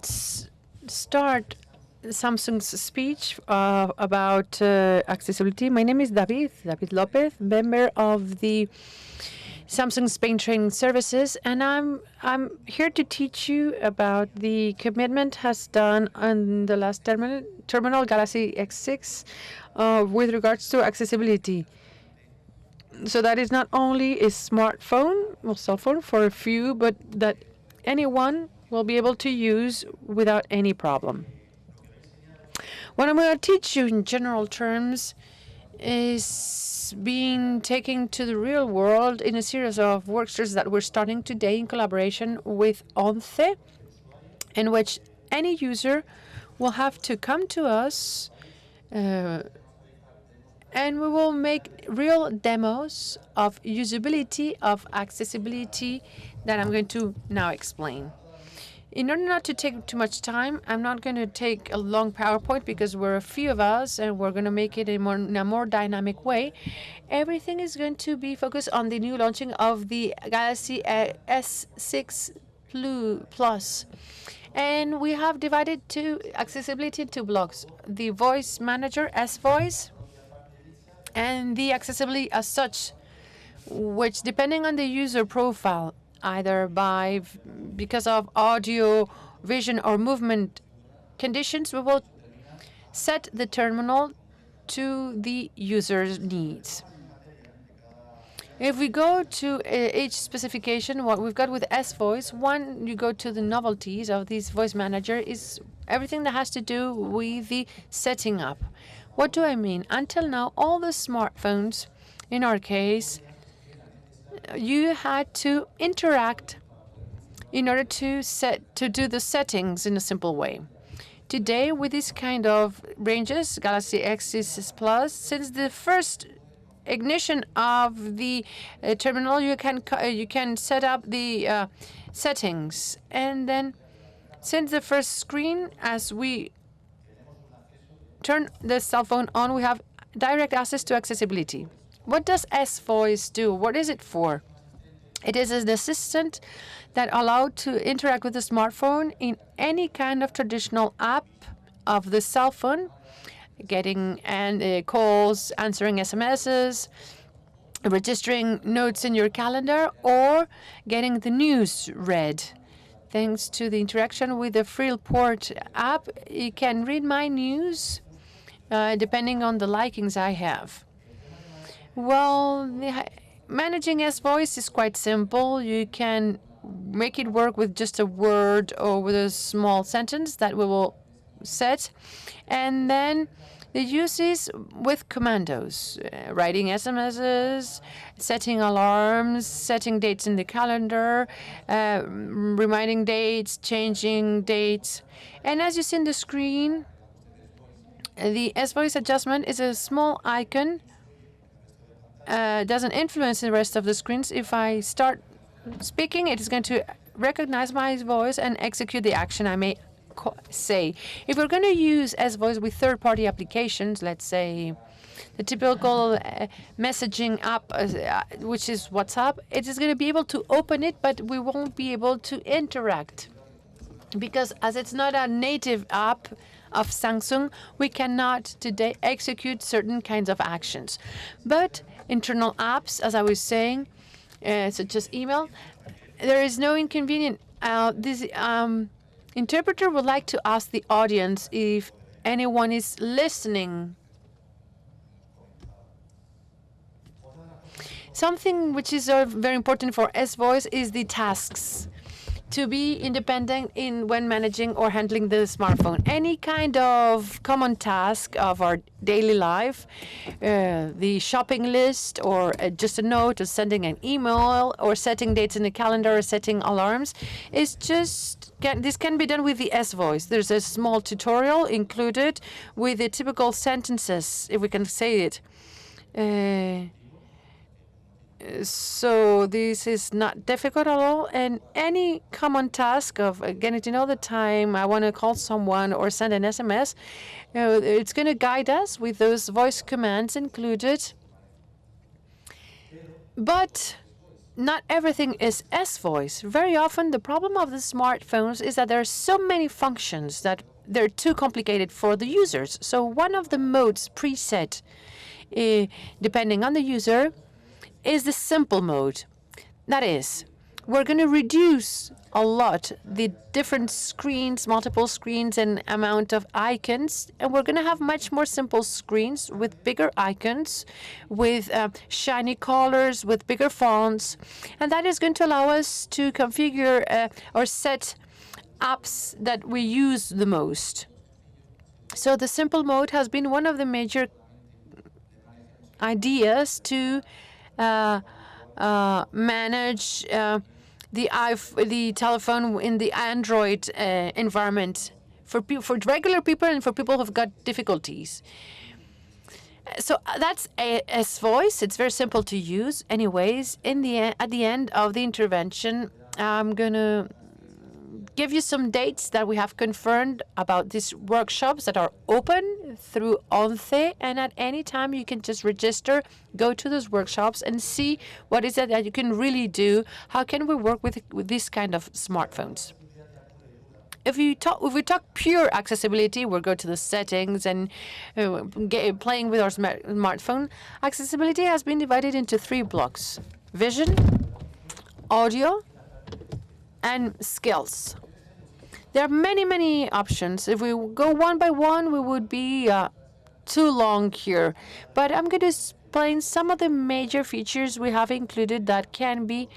Let's start Samsung's speech about accessibility. My name is David Lopez, member of the Samsung Spain Training Services, and I'm here to teach you about the commitment has done on the last terminal Galaxy S6 with regards to accessibility. So that is not only a smartphone or cell phone for a few, but that anyone will be able to use without any problem. What I'm going to teach you in general terms is being taken to the real world in a series of workshops that we're starting today in collaboration with ONCE, in which any user will have to come to us and we will make real demos of usability, of accessibility that I'm going to now explain. In order not to take too much time, I'm not going to take a long PowerPoint because we're a few of us and we're going to make it in a more dynamic way. Everything is going to be focused on the new launching of the Galaxy S6 Plus. And we have divided accessibility into blocks. The voice manager, S-Voice, and the accessibility as such, which depending on the user profile, either because of audio, vision, or movement conditions, we will set the terminal to the user's needs. If we go to each specification, what we've got with S-Voice, one, you go to the novelties of this voice manager is everything that has to do with the setting up. What do I mean? Until now, all the smartphones, in our case, you had to interact in order to do the settings in a simple way. Today, with this kind of ranges, Galaxy S6 Plus, since the first ignition of the terminal, you can set up the settings, and then since the first screen, as we turn the cell phone on, we have direct access to accessibility. What does S-Voice do? What is it for? It is an assistant that allows to interact with the smartphone in any kind of traditional app of the cell phone, getting calls, answering SMSs, registering notes in your calendar, or getting the news read. Thanks to the interaction with the Freeport app, you can read my news depending on the likings I have. Well, managing S-Voice is quite simple. You can make it work with just a word or with a small sentence that we will set. And then the use is with commandos, writing SMSs, setting alarms, setting dates in the calendar, reminding dates, changing dates. And as you see on the screen, the S-Voice adjustment is a small icon. Doesn't influence the rest of the screens. If I start speaking, it is going to recognize my voice and execute the action I may say. If we're going to use S-Voice with third-party applications, let's say the typical messaging app, which is WhatsApp, it is going to be able to open it, but we won't be able to interact. Because as it's not a native app of Samsung, we cannot today execute certain kinds of actions. But internal apps, as I was saying, such as email, there is no inconvenience. This interpreter would like to ask the audience if anyone is listening. Something which is very important for S-Voice is the tasks. To be independent when managing or handling the smartphone. Any kind of common task of our daily life, the shopping list, or just a note, or sending an email, or setting dates in the calendar, or setting alarms, is this can be done with the S-Voice. There's a small tutorial included with the typical sentences, if we can say it. So this is not difficult at all, and any common task of getting to know the time, I want to call someone or send an SMS, it's going to guide us with those voice commands included. But not everything is S-Voice. Very often, the problem of the smartphones is that there are so many functions that they're too complicated for the users. So one of the modes preset, depending on the user, is the simple mode. That is, we're going to reduce a lot the different screens, multiple screens, and amount of icons, and we're going to have much more simple screens with bigger icons, with shiny colors, with bigger fonts, and that is going to allow us to configure or set apps that we use the most. So the simple mode has been one of the major ideas to manage the telephone in the Android environment for regular people and for people who've got difficulties. So that's S-Voice. It's very simple to use. Anyways, at the end of the intervention, I'm going to give you some dates that we have confirmed about these workshops that are open through ONCE, and at any time you can just register, go to those workshops and see what is it that you can really do. How can we work with this kind of smartphones? If we talk pure accessibility, we'll go to the settings and playing with our smartphone. Accessibility has been divided into 3 blocks: vision, audio, and skills. There are many, many options. If we go one by one, we would be too long here. But I'm going to explain some of the major features we have included that can be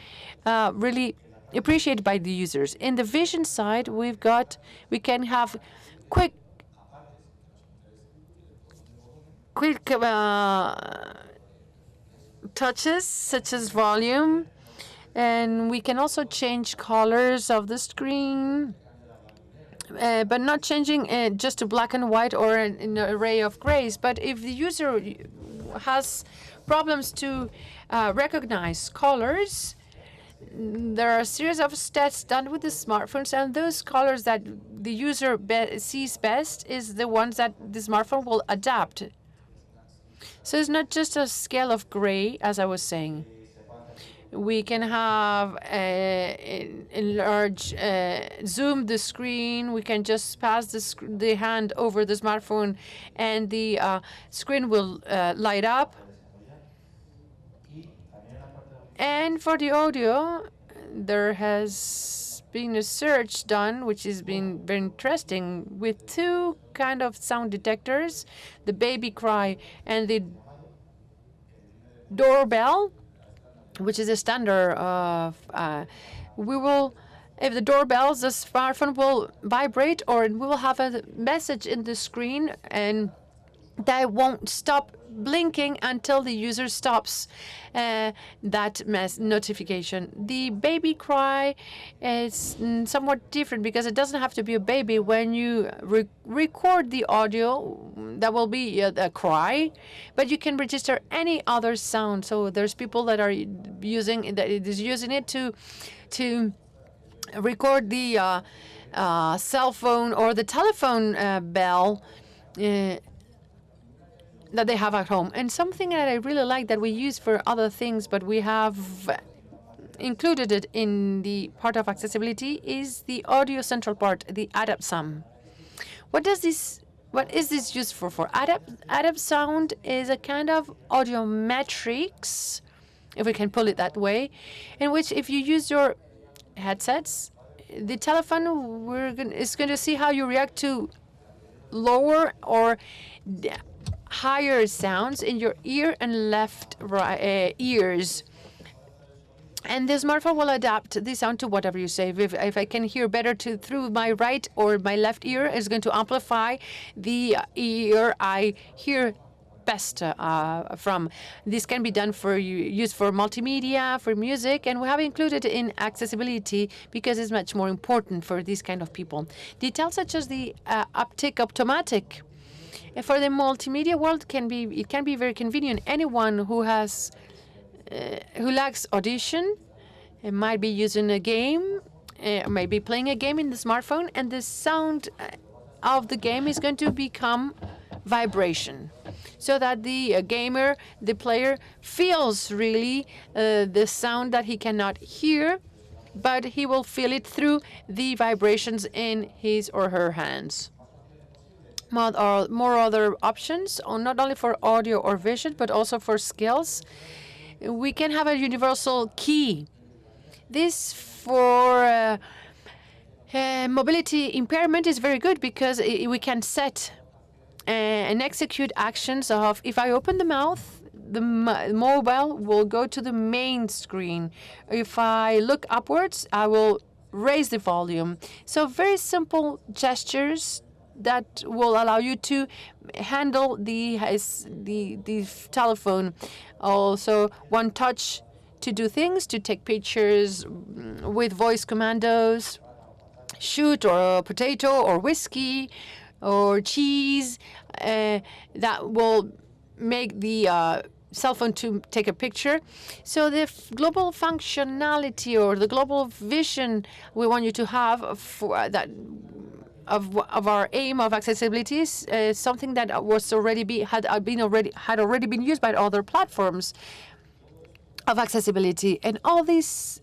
really appreciated by the users. In the vision side, we can have quick touches, such as volume, and we can also change colors of the screen, but not changing just to black and white or an array of grays. But if the user has problems to recognize colors, there are a series of tests done with the smartphones, and those colors that the user sees best is the ones that the smartphone will adapt. So it's not just a scale of gray, as I was saying. We can have enlarge, zoom the screen. We can just pass the hand over the smartphone, and the screen will light up. And for the audio, there has been a search done, which has been very interesting, with 2 kind of sound detectors: the baby cry and the doorbell, which is a standard of, if the doorbell, the smartphone will vibrate, or we will have a message in the screen, and that won't stop blinking until the user stops that notification. The baby cry is somewhat different because it doesn't have to be a baby. When you record the audio, that will be a cry, but you can register any other sound. So there's people that are using it to record the cell phone or the telephone bell that they have at home. And something that I really like that we use for other things, but we have included it in the part of accessibility, is the audio central part, the ADAPT Sum. What is this used for? ADAPT Sound is a kind of audio matrix, if we can pull it that way, in which if you use your headsets, the telephone is going to see how you react to lower or higher sounds in your ear and left ears. And the smartphone will adapt the sound to whatever you say. If I can hear better through my right or my left ear, it's going to amplify the ear I hear best from. This can be done used for multimedia, for music, and we have included in accessibility because it's much more important for these kind of people. Details such as the Optomatic. For the multimedia world, it can be very convenient. Anyone who lacks audition, it might be using a game, maybe playing a game in the smartphone, and the sound of the game is going to become vibration. so that the gamer, the player, feels really the sound that he cannot hear, but he will feel it through the vibrations in his or her hands. More other options, not only for audio or vision, but also for skills. We can have a universal key. This for mobility impairment is very good because we can set and execute actions of, if I open the mouth, the mobile will go to the main screen. If I look upwards, I will raise the volume. So very simple gestures that will allow you to handle the telephone. Also, one touch to do things, to take pictures with voice commandos, shoot or potato or whiskey or cheese. That will make the cell phone to take a picture. So the global functionality or the global vision we want you to have for that of our aim of accessibility is something that had already been used by other platforms of accessibility. And all this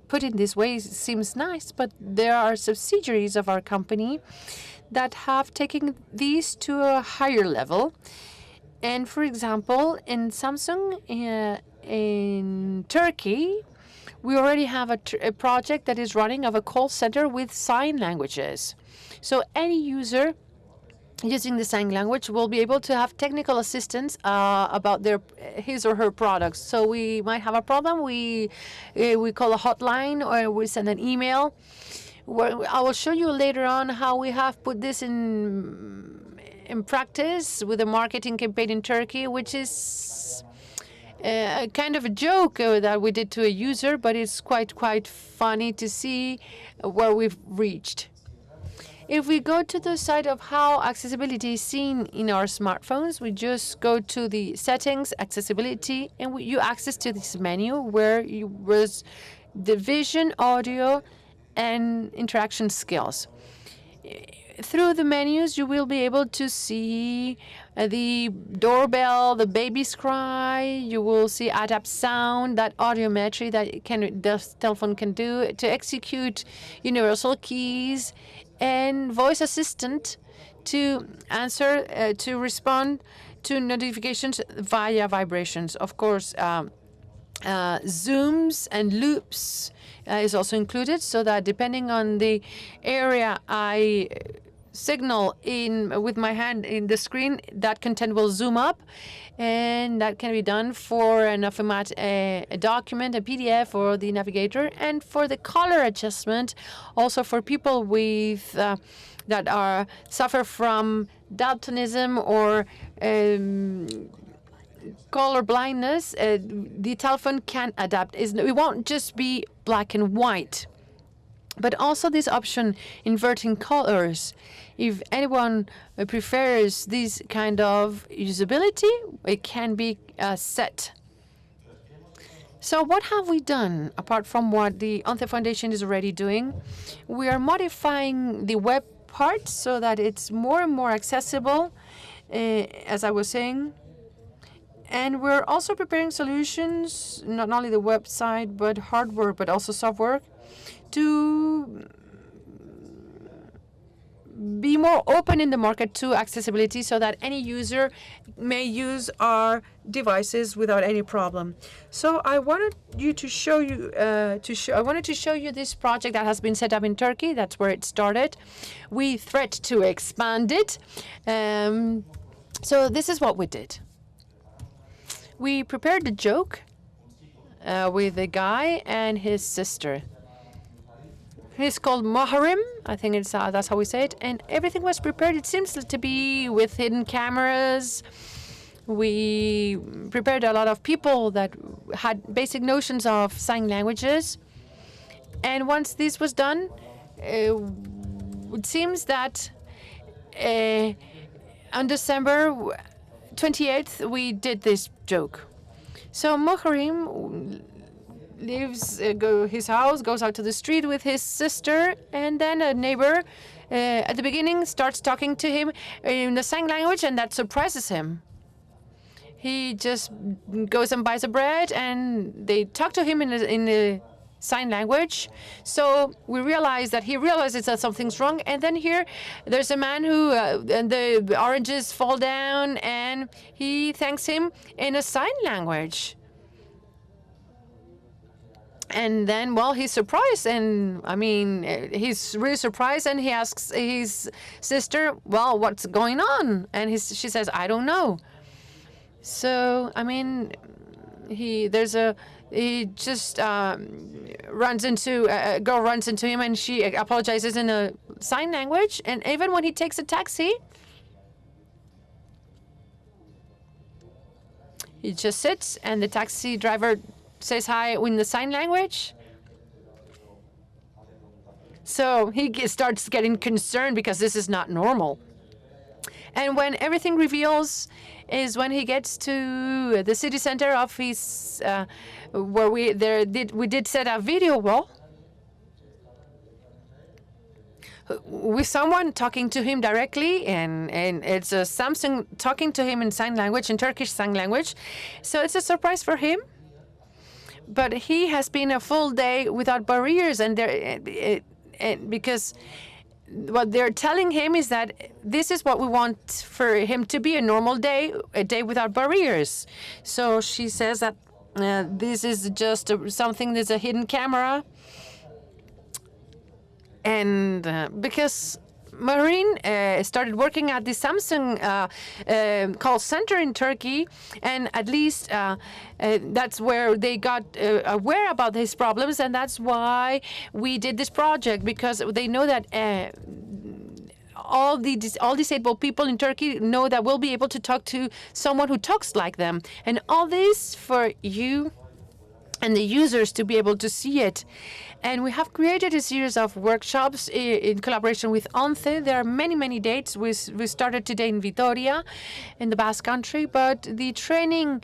put in this way seems nice, but there are subsidiaries of our company that have taken these to a higher level. And for example, in Samsung in Turkey, we already have a project that is running of a call center with sign languages. So any user using the sign language will be able to have technical assistance about his or her products. So we might have a problem, we call a hotline or we send an email. I will show you later on how we have put this in practice with a marketing campaign in Turkey, which is kind of a joke that we did to a user, but it's quite funny to see where we've reached. If we go to the side of how accessibility is seen in our smartphones, we just go to the settings, accessibility, and you access to this menu where was the vision, audio, and interaction skills. Through the menus, you will be able to see the doorbell, the baby's cry. You will see adapt sound, that audiometry that the telephone can do to execute universal keys, and voice assistant to answer, to respond to notifications via vibrations. Of course, zooms and loops is also included, so that depending on the area I signal in with my hand in the screen, that content will zoom up, and that can be done for a format, a document, a PDF, or the navigator, and for the color adjustment, also for people with that suffer from daltonism or color blindness. The telephone can adapt. It won't just be black and white, but also this option inverting colors. If anyone prefers this kind of usability, it can be set. So what have we done apart from what the ONCE Foundation is already doing? We are modifying the web part so that it's more and more accessible, as I was saying. And we're also preparing solutions, not only the website, but hardware, but also software, to be more open in the market to accessibility so that any user may use our devices without any problem. So I wanted to show you this project that has been set up in Turkey. That's where it started. We threat to expand it. So this is what we did. We prepared a joke with a guy and his sister. He's called Muharrem. I think that's how we say it. And everything was prepared. It seems to be with hidden cameras. We prepared a lot of people that had basic notions of sign languages. And once this was done, it seems that on December 28th, we did this joke. So Muharrem leaves his house, goes out to the street with his sister, and then a neighbor at the beginning starts talking to him in the sign language, and that surprises him. he just goes and buys a bread, and they talk to him in the sign language. So we realize that he realizes that something's wrong. And then here, there's a man who, and the oranges fall down, and he thanks him in a sign language. And then, well, he's surprised, and I mean, he's really surprised, and he asks his sister, well, what's going on? And she says, I don't know. So, I mean, he just runs into, a girl runs into him, and she apologizes in a sign language. And even when he takes a taxi, he just sits, and the taxi driver says hi in the sign language. So he starts getting concerned because this is not normal. And when everything reveals is when he gets to the city center of his, where we did set a video wall with someone talking to him directly, and it's a Samsung talking to him in sign language, in Turkish sign language. So it's a surprise for him. But he has been a full day without barriers, and because what they're telling him is that this is what we want for him to be, a normal day, a day without barriers. So she says that this is just something that's a hidden camera. And because Maureen started working at the Samsung call center in Turkey, and at least that's where they got aware about his problems, and that's why we did this project, because they know that all disabled people in Turkey know that we'll be able to talk to someone who talks like them, and all this for you and the users to be able to see it. And we have created a series of workshops in collaboration with ONCE. There are many, many dates. We started today in Vitoria, in the Basque Country, but the training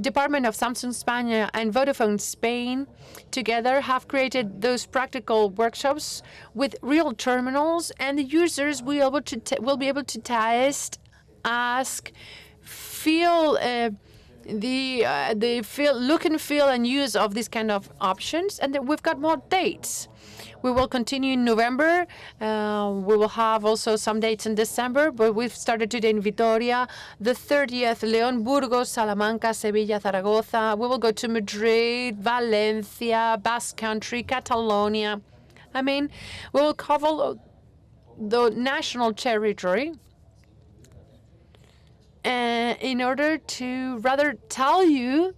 department of Samsung Spain and Vodafone Spain together have created those practical workshops with real terminals, and the users will be able to test, ask, feel, the look and feel and use of these kind of options. And then we've got more dates. We will continue in November. We will have also some dates in December, but we've started today in Vitoria, the 30th, León, Burgos, Salamanca, Sevilla, Zaragoza. We will go to Madrid, Valencia, Basque Country, Catalonia. I mean, we will cover the national territory in order to rather tell you,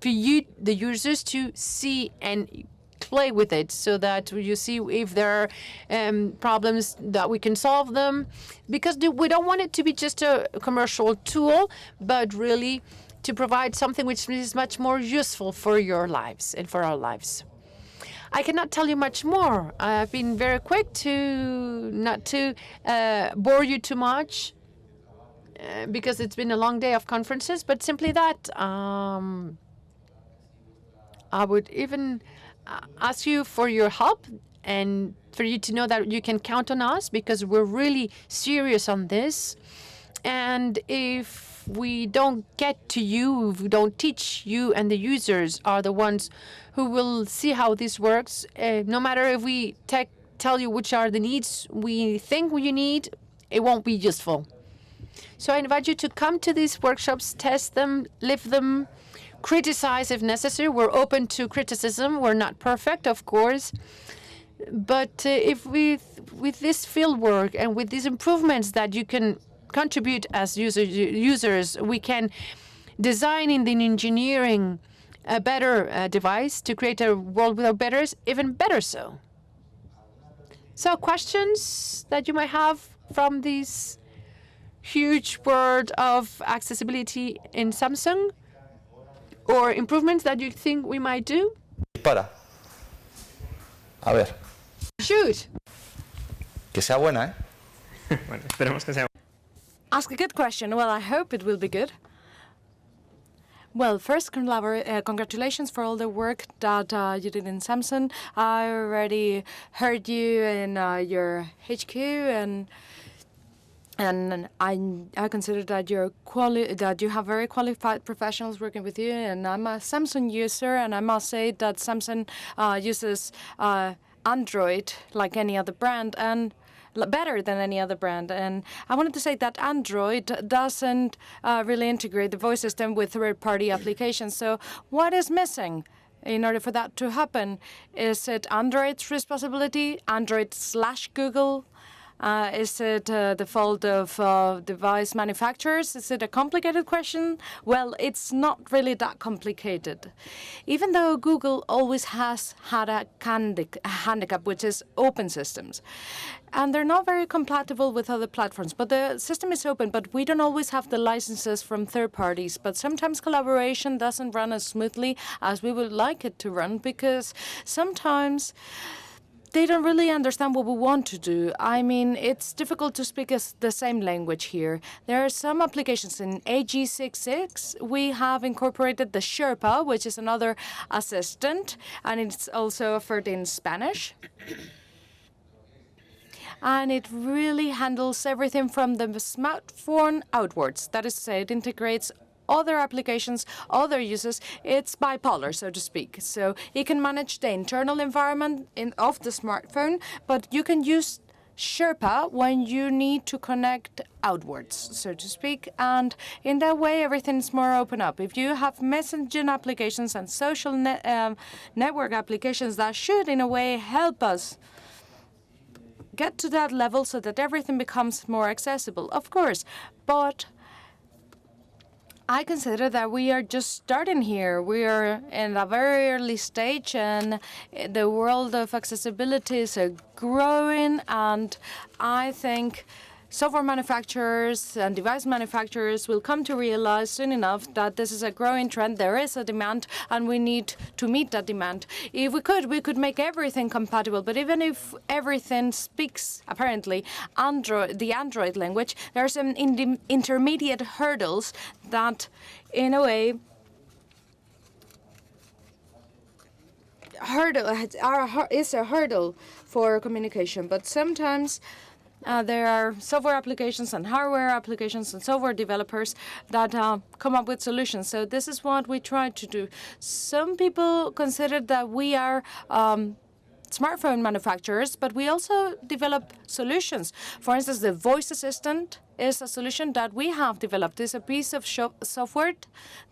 for you, the users, to see and play with it, so that you see if there are problems that we can solve them. Because we don't want it to be just a commercial tool, but really to provide something which is much more useful for your lives and for our lives. I cannot tell you much more. I've been very quick to not to bore you too much, because it's been a long day of conferences, but simply that I would even ask you for your help, and for you to know that you can count on us, because we're really serious on this. And if we don't get to you, if we don't teach you, and the users are the ones who will see how this works, no matter if we tell you which are the needs we think you need, it won't be useful. So I invite you to come to these workshops, test them, live them, criticize if necessary. We're open to criticism. We're not perfect, of course. But if with this field work and with these improvements that you can contribute as users, we can design in the engineering a better device to create a world without barriers, even better so. So questions that you might have from this huge world of accessibility in Samsung, or improvements that you think we might do? Dispara. A ver. Shoot. Que sea buena, ¿eh? Bueno, esperemos que sea. Ask a good question. Well, I hope it will be good. Well, first, congratulations for all the work that you did in Samsung. I already heard you in your HQ, and And I consider that that you have very qualified professionals working with you. And I'm a Samsung user, and I must say that Samsung uses Android like any other brand, and better than any other brand. And I wanted to say that Android doesn't really integrate the voice system with third-party applications. So what is missing in order for that to happen? Is it Android's responsibility, Android/Google? Is it the fault of device manufacturers? Is it a complicated question? Well, it's not really that complicated. Even though Google always has had a handicap, which is open systems. And they're not very compatible with other platforms. But the system is open, but we don't always have the licenses from third parties. But sometimes collaboration doesn't run as smoothly as we would like it to run, because sometimes they don't really understand what we want to do. I mean, it's difficult to speak the same language here. There are some applications in AG66. We have incorporated the Sherpa, which is another assistant, and it's also offered in Spanish. And it really handles everything from the smartphone outwards. That is to say, it integrates other applications, other uses. It's bipolar, so to speak. So it can manage the internal environment of the smartphone, but you can use Sherpa when you need to connect outwards, so to speak. And in that way, everything's more open up. If you have messaging applications and social network applications, that should, in a way, help us get to that level so that everything becomes more accessible, of course. But I consider that we are just starting here. We are in a very early stage, and the world of accessibility is growing, and I think software manufacturers and device manufacturers will come to realize soon enough that this is a growing trend. There is a demand, and we need to meet that demand. If we could make everything compatible. But even if everything speaks, apparently, the Android language, there are some intermediate hurdles that, in a way, is a hurdle for communication. But sometimes there are software applications and hardware applications and software developers that come up with solutions. So this is what we try to do. Some people consider that we are smartphone manufacturers, but we also develop solutions. For instance, the voice assistant is a solution that we have developed. It's a piece of software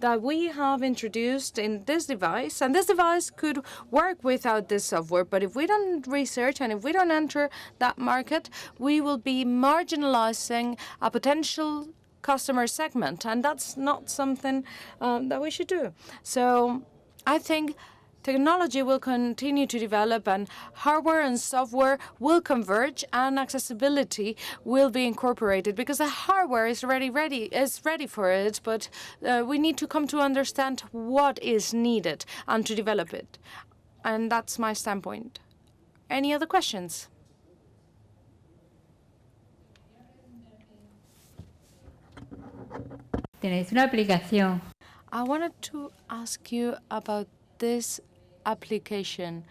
that we have introduced in this device, and this device could work without this software. But if we don't research and if we don't enter that market, we will be marginalizing a potential customer segment, and that's not something that we should do. So I think technology will continue to develop, and hardware and software will converge, and accessibility will be incorporated, because the hardware is ready for it, but we need to come to understand what is needed and to develop it. And that's my standpoint. Any other questions? Tenéis una aplicación. I wanted to ask you about this application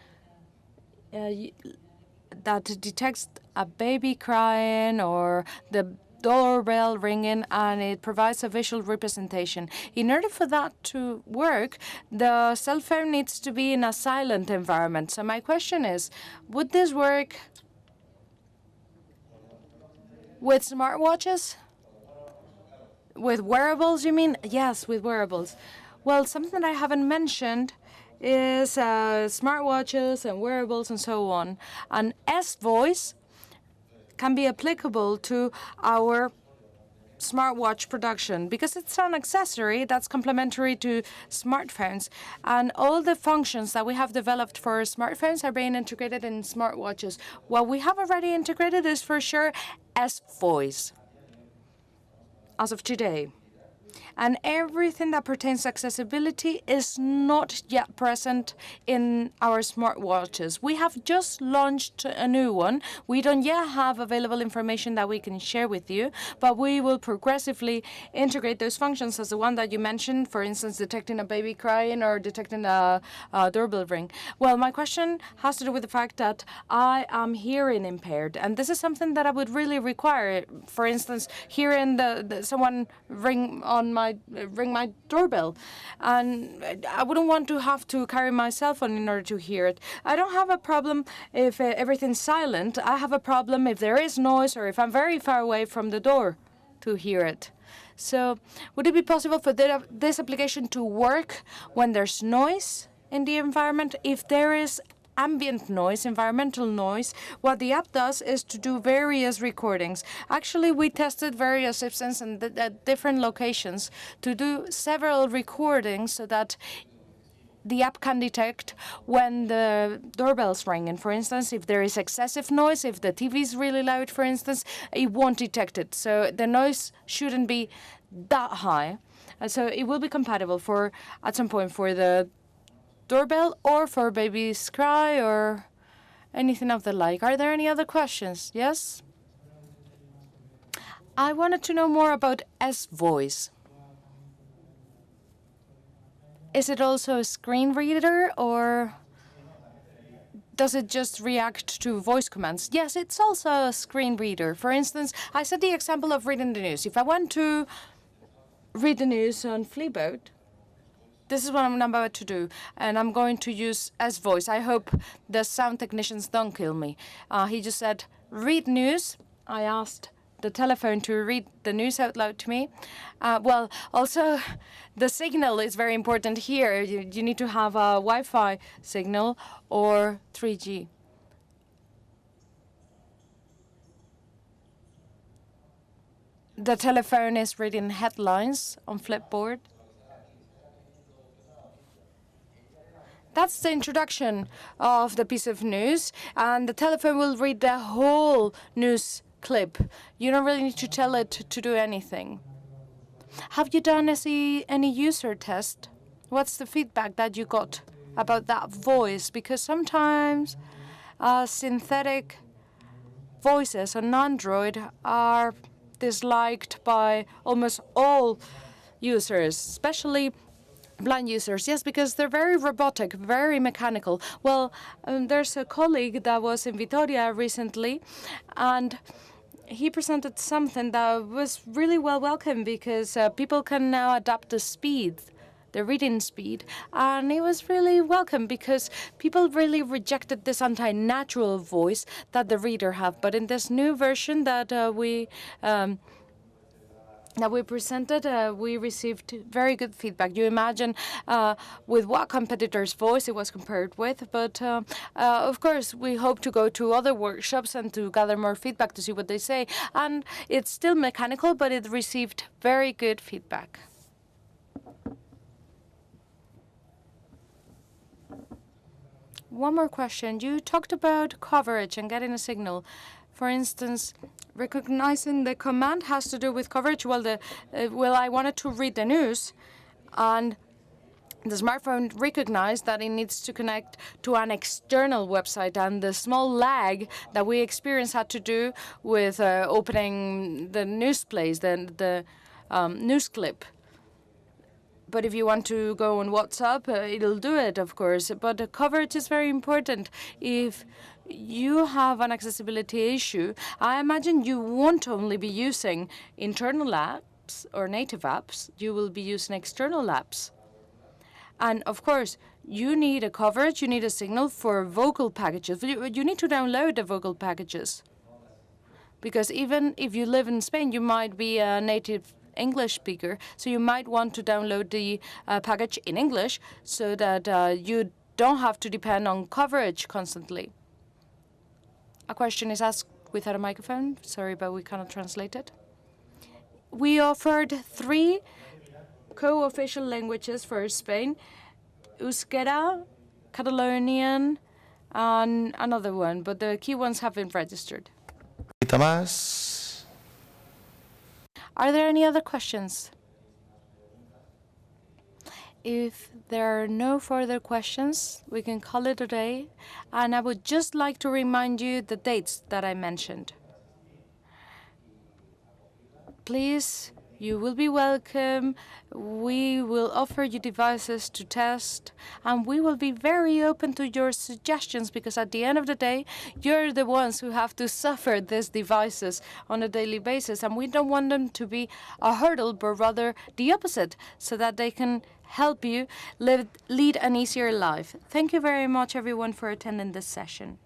that detects a baby crying or the doorbell ringing, and it provides a visual representation. In order for that to work, the cell phone needs to be in a silent environment. So my question is, would this work with smartwatches? With wearables, you mean? Yes, with wearables. Well, something I haven't mentioned is smartwatches and wearables and so on. And S-Voice can be applicable to our smartwatch production because it's an accessory that's complementary to smartphones. And all the functions that we have developed for smartphones are being integrated in smartwatches. What we have already integrated is for sure S-Voice as of today. And everything that pertains to accessibility is not yet present in our smartwatches. We have just launched a new one. We don't yet have available information that we can share with you, but we will progressively integrate those functions as the one that you mentioned, for instance, detecting a baby crying or detecting a doorbell ring. Well, my question has to do with the fact that I am hearing impaired, and this is something that I would really require. For instance, hearing someone ring my doorbell, and I wouldn't want to have to carry my cell phone in order to hear it. I don't have a problem if everything's silent. I have a problem if there is noise or if I'm very far away from the door to hear it. So would it be possible for this application to work when there's noise in the environment? If there is ambient noise, environmental noise, what the app does is to do various recordings. Actually, we tested various systems at different locations to do several recordings so that the app can detect when the doorbell's ringing. For instance, if there is excessive noise, if the TV is really loud, for instance, it won't detect it. So the noise shouldn't be that high. So it will be compatible for, at some point, for the doorbell or for baby's cry or anything of the like. Are there any other questions? Yes? I wanted to know more about S-Voice. Is it also a screen reader, or does it just react to voice commands? Yes, it's also a screen reader. For instance, I said the example of reading the news. If I want to read the news on Flipboard, this is what I'm about to do, and I'm going to use S-Voice. I hope the sound technicians don't kill me. He just said, read news. I asked the telephone to read the news out loud to me. Well, also, the signal is very important here. You need to have a Wi-Fi signal or 3G. The telephone is reading headlines on Flipboard. That's the introduction of the piece of news, and the telephone will read the whole news clip. You don't really need to tell it to do anything. Have you done any user test? What's the feedback that you got about that voice? Because sometimes synthetic voices on Android are disliked by almost all users, especially blind users. Yes, because they're very robotic, very mechanical. Well, there's a colleague that was in Vitoria recently, and he presented something that was really well welcome because people can now adapt the speed, the reading speed, and it was really welcome because people really rejected this anti-natural voice that the reader have. But in this new version that we presented, we received very good feedback. You imagine with what competitor's voice it was compared with, but of course we hope to go to other workshops and to gather more feedback to see what they say. And it's still mechanical, but it received very good feedback. One more question. You talked about coverage and getting a signal. For instance, recognizing the command has to do with coverage. Well, I wanted to read the news, and the smartphone recognized that it needs to connect to an external website, and the small lag that we experienced had to do with opening the news plays, the news clip. But if you want to go on WhatsApp, it'll do it, of course. But the coverage is very important. If you have an accessibility issue, I imagine you won't only be using internal apps or native apps. You will be using external apps. And of course, you need a coverage, you need a signal for vocal packages. You need to download the vocal packages. Because even if you live in Spain, you might be a native English speaker, so you might want to download the package in English so that you don't have to depend on coverage constantly. A question is asked without a microphone. Sorry, but we cannot translate it. We offered 3 co-official languages for Spain: Euskera, Catalonian, and another one, but the key ones have been registered. Más. Are there any other questions? If there are no further questions, we can call it a day. And I would just like to remind you the dates that I mentioned. Please, you will be welcome. We will offer you devices to test, and we will be very open to your suggestions, because at the end of the day, you're the ones who have to suffer these devices on a daily basis, and we don't want them to be a hurdle, but rather the opposite, so that they can help you lead an easier life. Thank you very much, everyone, for attending this session.